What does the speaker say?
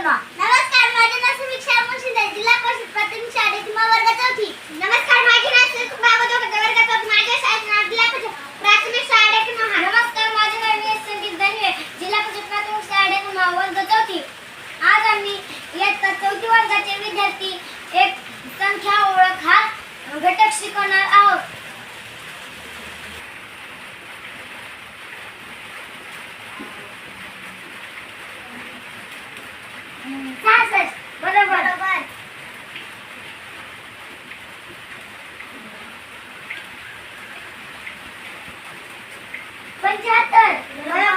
बनवा. नमस्कार, माझे नाव समीक्षा मुशिंदे, जिल्हा परिषद प्राथमिक शाळेत म वर्ग चौथी. नमस्कार, माझे नाव सुरेश बाबू जोगटे, वर्ग चौथी. माझ्या शाळेचे नाव जिल्हा परिषद प्राथमिक शाळेत म. नमस्कार, माझे नाव वीएस संदीप दानवे, जिल्हा परिषद प्राथमिक शाळेत म वर्ग चौथी. आज आम्ही इयत्ता चौथी वर्गाचे विद्यार्थी एक संख्या ओळख हा घटक शिकवणार आहोत. बरोबर. 75 बरोबर.